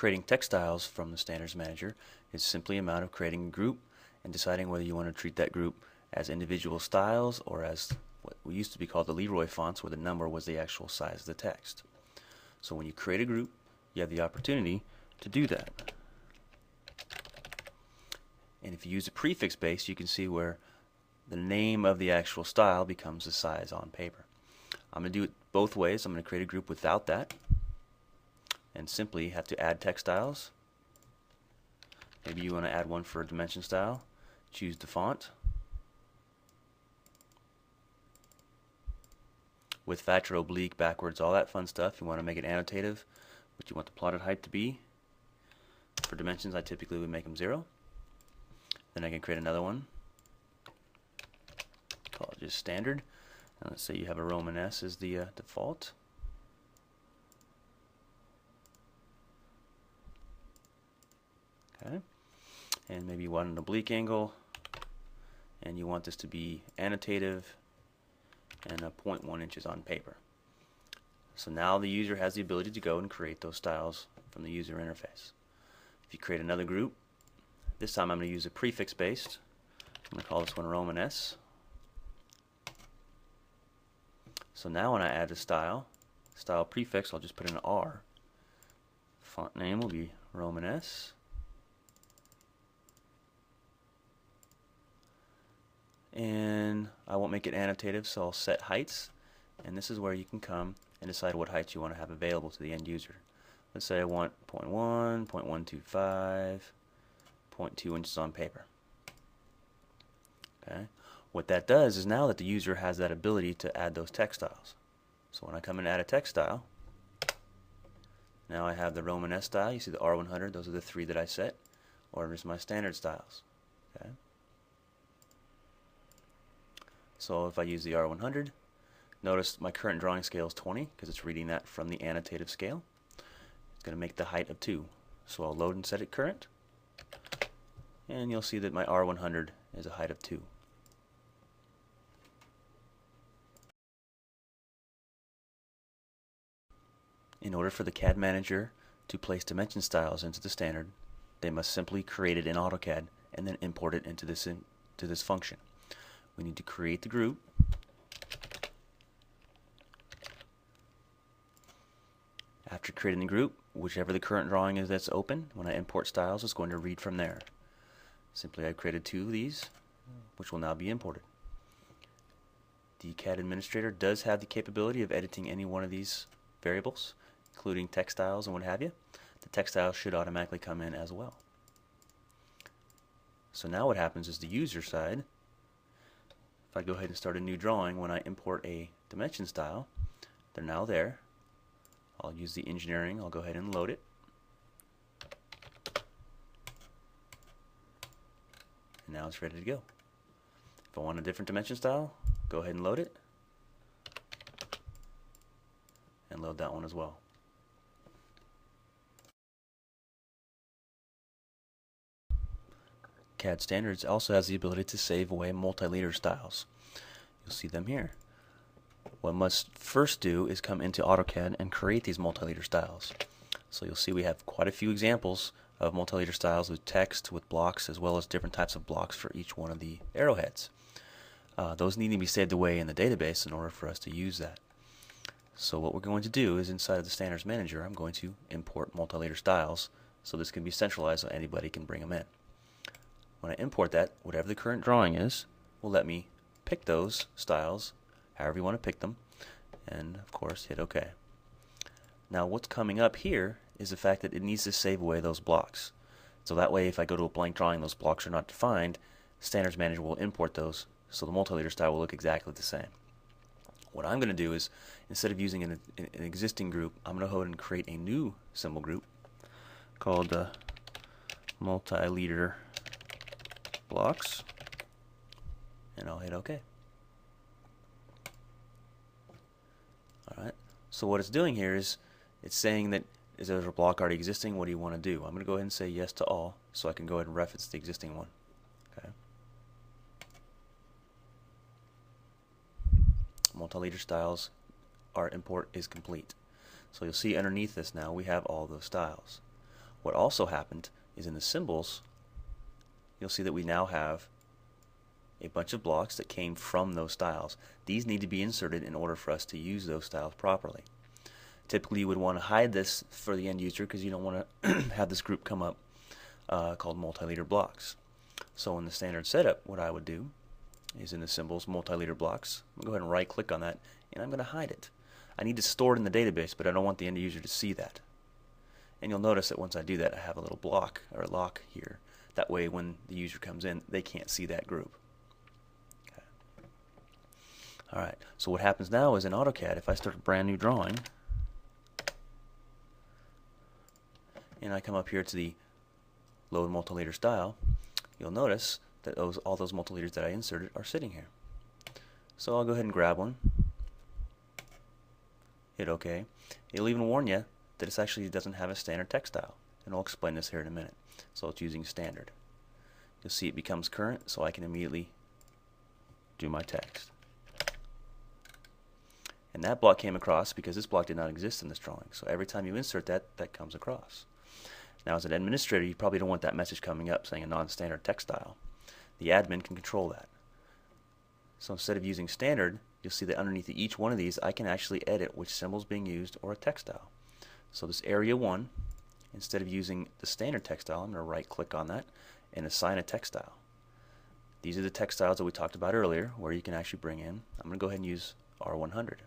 Creating text styles from the Standards Manager is simply a matter of creating a group and deciding whether you want to treat that group as individual styles or as what we used to be called the Leroy fonts, where the number was the actual size of the text. So when you create a group, you have the opportunity to do that. And if you use a prefix base, you can see where the name of the actual style becomes the size on paper. I'm going to do it both ways. I'm going to create a group without that and simply have to add text styles. Maybe you want to add one for a dimension style. Choose the font. With factor, oblique, backwards, all that fun stuff. You want to make it annotative, what you want the plotted height to be. For dimensions, I typically would make them 0. Then I can create another one. Call it just standard. And let's say you have a Roman S as the default. Okay. And maybe you want an oblique angle, and you want this to be annotative and 0.1 inches on paper. So now the user has the ability to go and create those styles from the user interface. If you create another group, this time I'm going to use a prefix based. I'm going to call this one Roman S. So now when I add a style prefix, I'll just put in an R. Font name will be Roman S. And I won't make it annotative, so I'll set heights, and this is where you can come and decide what heights you want to have available to the end user. Let's say I want 0.1, 0.125, 0.2 inches on paper. Okay. What that does is now that the user has that ability to add those text styles. So when I come and add a text style, now I have the Roman S style. You see the R100, those are the 3 that I set, or just my standard styles. Okay. So if I use the R100, notice my current drawing scale is 20 because it's reading that from the annotative scale. It's going to make the height of 2. So I'll load and set it current, and you'll see that my R100 is a height of 2. In order for the CAD manager to place dimension styles into the standard, they must simply create it in AutoCAD and then import it into this function. We need to create the group. After creating the group, whichever the current drawing is that's open, when I import styles, it's going to read from there. Simply I've created 2 of these, which will now be imported. The CAD administrator does have the capability of editing any one of these variables, including text styles and what have you. The text styles should automatically come in as well. So now what happens is the user side, if I go ahead and start a new drawing, when I import a dimension style, they're now there. I'll use the engineering, I'll go ahead and load it. And now it's ready to go. If I want a different dimension style, go ahead and load it. And load that one as well. CAD Standards also has the ability to save away multi-leader styles. You'll see them here. What I must first do is come into AutoCAD and create these multi-leader styles. So you'll see we have quite a few examples of multi-leader styles with text, with blocks, as well as different types of blocks for each one of the arrowheads. Those need to be saved away in the database in order for us to use that. So what we're going to do is inside of the Standards Manager, I'm going to import multi-leader styles so this can be centralized so anybody can bring them in. When I import that, whatever the current drawing is will let me pick those styles however you want to pick them, and of course hit OK. Now what's coming up here is the fact that it needs to save away those blocks. So that way if I go to a blank drawing, those blocks are not defined, Standards Manager will import those so the multi-leader style will look exactly the same. What I'm going to do is, instead of using an existing group, I'm going to go ahead and create a new symbol group called multi-leader blocks, and I'll hit OK. Alright, so what it's doing here is it's saying that is there a block already existing? What do you want to do? I'm going to go ahead and say yes to all so I can go ahead and reference the existing one. Okay. Multi-leader styles, our import is complete. So you'll see underneath this now we have all those styles. What also happened is in the symbols, you'll see that we now have a bunch of blocks that came from those styles. These need to be inserted in order for us to use those styles properly. Typically you would want to hide this for the end user because you don't want to have this group come up called multi-leader blocks. So in the standard setup, what I would do is in the symbols, multi-leader blocks, I'm going to go ahead and right click on that and I'm going to hide it. I need to store it in the database, but I don't want the end user to see that. And you'll notice that once I do that, I have a little block or lock here. That way when the user comes in, they can't see that group. Alright, so what happens now is in AutoCAD, if I start a brand new drawing, and I come up here to the load multi-leader style, you'll notice that all those multi-leaders that I inserted are sitting here. So I'll go ahead and grab one, hit OK. It'll even warn you that it actually doesn't have a standard text style, and I'll explain this here in a minute. So it's using standard. You'll see it becomes current, so I can immediately do my text. And that block came across because this block did not exist in this drawing. So every time you insert that, that comes across. Now as an administrator, you probably don't want that message coming up saying a non-standard text style. The admin can control that. So instead of using standard, you'll see that underneath each one of these, I can actually edit which symbol is being used or a text style. So this area 1, instead of using the standard text style, I'm going to right click on that and assign a text style. These are the text styles that we talked about earlier where you can actually bring in. I'm going to go ahead and use R100.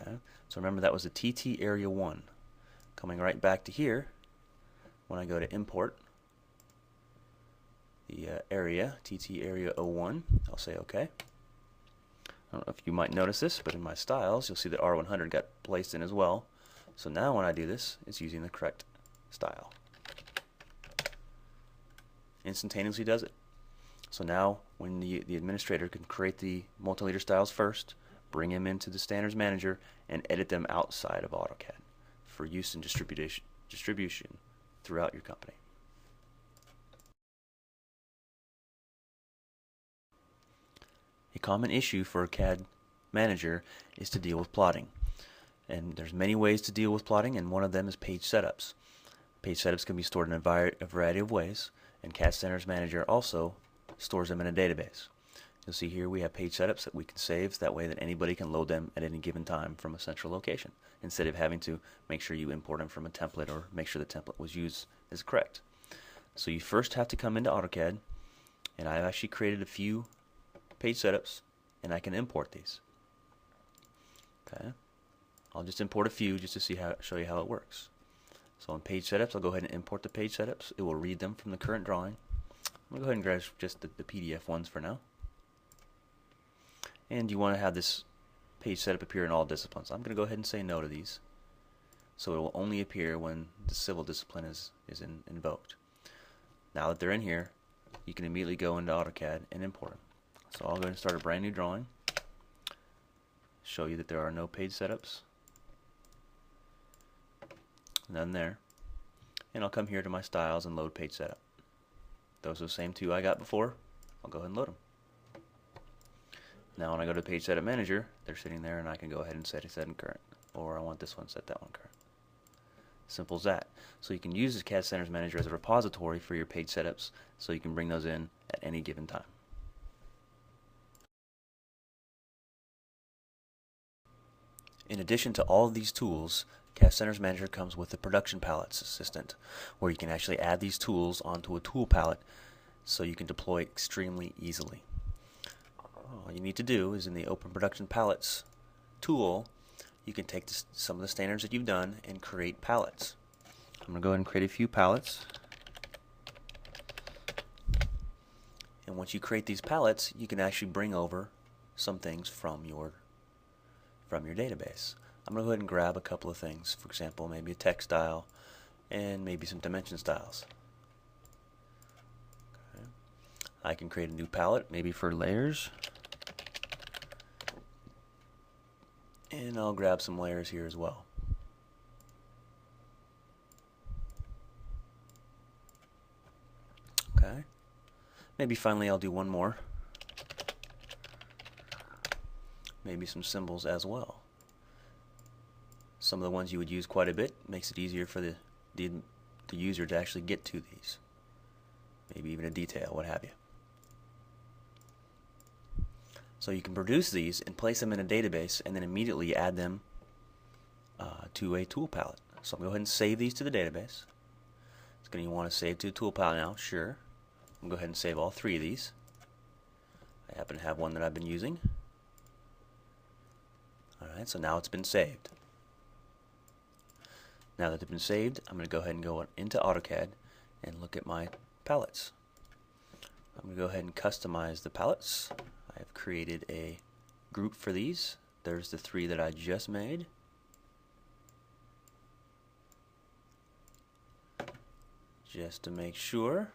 Okay. So remember that was the TT area 1. Coming right back to here, when I go to import the area, TT area 01, I'll say OK. I don't know if you might notice this, but in my styles, you'll see that R100 got placed in as well. So now when I do this, it's using the correct style. Instantaneously does it. So now when the administrator can create the multi-leader styles first, bring them into the standards manager, and edit them outside of AutoCAD for use and distribution throughout your company. A common issue for a CAD manager is to deal with plotting. And there's many ways to deal with plotting, and one of them is page setups. Page setups can be stored in a variety of ways, and CAD Standards Manager also stores them in a database. You'll see here we have page setups that we can save, that way that anybody can load them at any given time from a central location, instead of having to make sure you import them from a template or make sure the template was used is correct. So you first have to come into AutoCAD, and I've actually created a few page setups, and I can import these. Okay, I'll just import a few just to show you how it works. So on page setups, I'll go ahead and import the page setups. It will read them from the current drawing. I'm going to go ahead and grab just the PDF ones for now. And you want to have this page setup appear in all disciplines. I'm going to go ahead and say no to these. So it will only appear when the civil discipline is invoked. Now that they're in here, you can immediately go into AutoCAD and import them. So I'll go ahead and start a brand new drawing. Show you that there are no page setups. None there. And I'll come here to my styles and load page setup. Those are the same two I got before. I'll go ahead and load them. Now when I go to Page Setup Manager, they're sitting there and I can go ahead and set it in current. Or I want this one, set that one current. Simple as that. So you can use the CAD Standards Manager as a repository for your page setups, so you can bring those in at any given time. In addition to all of these tools, CAD Standards Manager comes with the Production Palettes Assistant, where you can actually add these tools onto a tool palette so you can deploy extremely easily. All you need to do is in the Open Production Palettes tool, you can take some of the standards that you've done and create palettes. I'm going to go ahead and create a few palettes. And once you create these palettes, you can actually bring over some things from your database. I'm going to go ahead and grab a couple of things. For example, maybe a text style and maybe some dimension styles. Okay. I can create a new palette, maybe for layers. And I'll grab some layers here as well. Okay. Maybe finally I'll do one more. Maybe some symbols as well. some of the ones you would use quite a bit. Makes it easier for the user to actually get to these. Maybe even a detail, what have you. So you can produce these and place them in a database and then immediately add them to a tool palette. So I'm going to go ahead and save these to the database. It's going to want to save to a tool palette now, sure. I'm going to go ahead and save all 3 of these. I happen to have one that I've been using. Alright, so now it's been saved. Now that they've been saved, I'm going to go ahead and go into AutoCAD and look at my palettes. I'm going to go ahead and customize the palettes. I have created a group for these. There's the 3 that I just made. Just to make sure.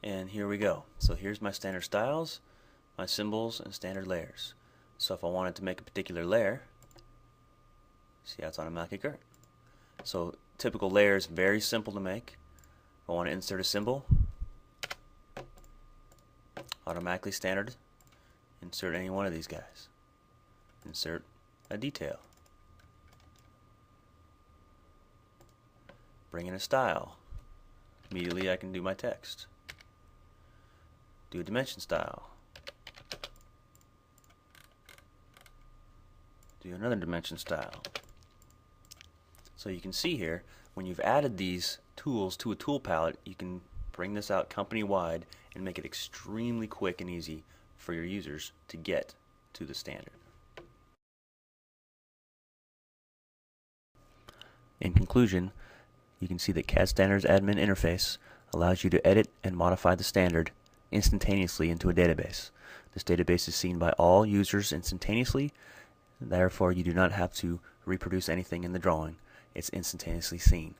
And here we go. So here's my standard styles, my symbols, and standard layers. So if I wanted to make a particular layer, see how it's automatically current. So typical layer is very simple to make. If I want to insert a symbol, automatically standard, insert any one of these guys. Insert a detail. Bring in a style. Immediately I can do my text. Do a dimension style. Do another dimension style. So you can see here, when you've added these tools to a tool palette, you can bring this out company-wide and make it extremely quick and easy for your users to get to the standard. In conclusion, you can see that CAD Standards Admin Interface allows you to edit and modify the standard instantaneously into a database. This database is seen by all users instantaneously, therefore you do not have to reproduce anything in the drawing. It's instantaneously seen.